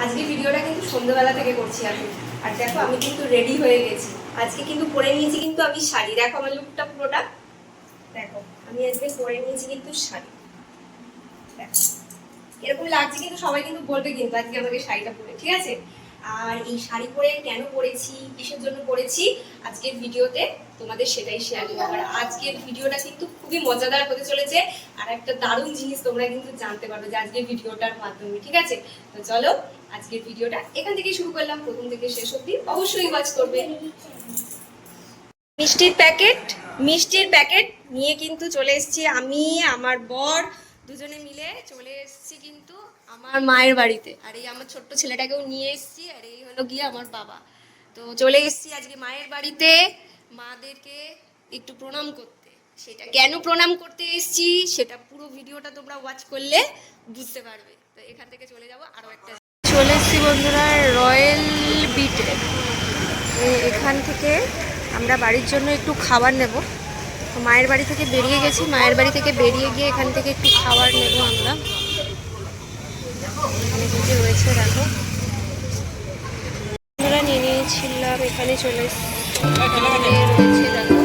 আজকে ভিডিওটা কিন্তু সন্ধ্যাবেলা থেকে করছি আমি। আর দেখো আমি কিন্তু রেডি হয়ে গেছি। আজকে কিন্তু পরে নিয়েছি কিন্তু আমি শাড়ি। দেখো আমার লুকটা পুরোটা দেখো, আমি আজকে পরে নিয়েছি কিন্তু শাড়ি। দেখো এরকম লাগছে কিন্তু সবাই কিন্তু বলবে কিন্তু আজকে আমাকে শাড়িটা পরে, ঠিক আছে? আর এই শাড়ি পরে কেন পরেছি, কিসের জন্য পরেছি, আজকের ভিডিওতে তোমাদের সেটাই শেয়ার করবো। আর আজকের ভিডিওটা কিন্তু খুবই মজাদার হতে চলেছে। আর একটা দারুণ জিনিস তোমরা কিন্তু জানতে পারবে যে আজকের ভিডিওটার মাধ্যমে, ঠিক আছে? তো চলো আজকের ভিডিওটা এখান থেকেই শুরু করলাম, প্রথম থেকে শেষ অবধি অবশ্যই ওয়াচ করবে। মিষ্টির প্যাকেট নিয়ে কিন্তু চলে এসেছি আমি, আমার বর দুজনে মিলে চলে এসেছি কিন্তু আমার মায়ের বাড়িতে। আর এই আমার ছোট্ট ছেলেটাকেও নিয়ে এসেছি। আর এই হলো গিয়ে আমার বাবা। তো চলে এসেছি আজকে মায়ের বাড়িতে মাদেরকে একটু প্রণাম করতে। সেটা কেন প্রণাম করতে এসেছি সেটা পুরো ভিডিওটা তোমরা ওয়াচ করলে বুঝতে পারবে। তো এখান থেকে চলে যাব আরও একটা, চলে এসেছি বন্ধুরা রয়্যাল বিটে। এখান থেকে আমরা বাড়ির জন্য একটু খাবার নেব। তো মায়ের বাড়ি থেকে বেরিয়ে গেছি, মায়ের বাড়ি থেকে বেরিয়ে গিয়ে এখান থেকে একটু খাবার নেব আমরা। এখানে কি রয়েছে দেখো, আমরা নিয়ে নিয়েছিলাম, এখানে চলে রয়েছে দেখো।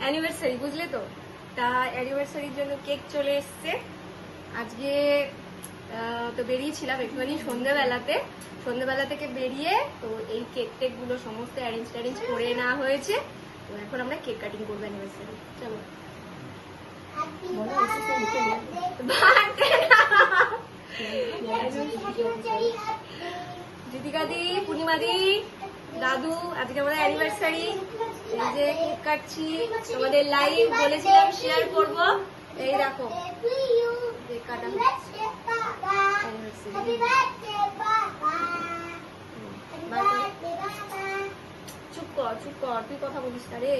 অ্যানিভার্সারি বুঝলে তো, তা অ্যানিভার্সারির জন্য কেক চলে এসছে আজকে। তো বেরিয়েছিলাম একটুখানি সন্ধ্যেবেলা থেকে বেরিয়ে তো এই কেক টেকগুলো সমস্ত অ্যারেঞ্জ করে নেওয়া হয়েছে। তো এখন আমরা কেক কাটিং করবো অ্যানিভার্সারি। চলো দিদিকাদি, পূর্ণিমাদি, দাদু, আজকে আমাদের অ্যানিভার্সারি। এই যে কেক কাটছি, তোমাদের লাইভ বলেছিলাম শেয়ার করব। এই দেখো কেক কাটা হচ্ছে। চুপ কর তুই কথা বলিস না রে।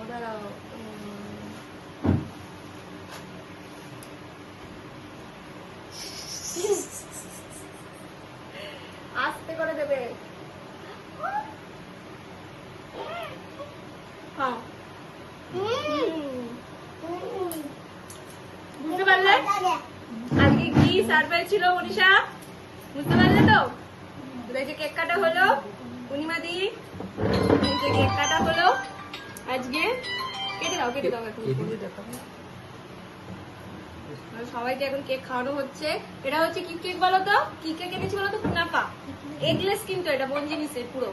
দাঁড়াও আস্তে করে দেবে। বুঝতে পারলে আজকে কি সারপ্রাইজ ছিল মনীষা? বুঝতে পারলে তো? এই যে কেক কাটা হলো, পূর্ণিমাদি এই যে কেক কাটা হলো আজকে। কেটে দাও এখন। সবাইকে এখন কেক খাওয়ানো হচ্ছে। এটা হচ্ছে কি কেক বলো তো? কি কেক এনেছি বলো তো? কুনাফা এগলেস কিন্তু এটা বোন জিনিসের পুরো।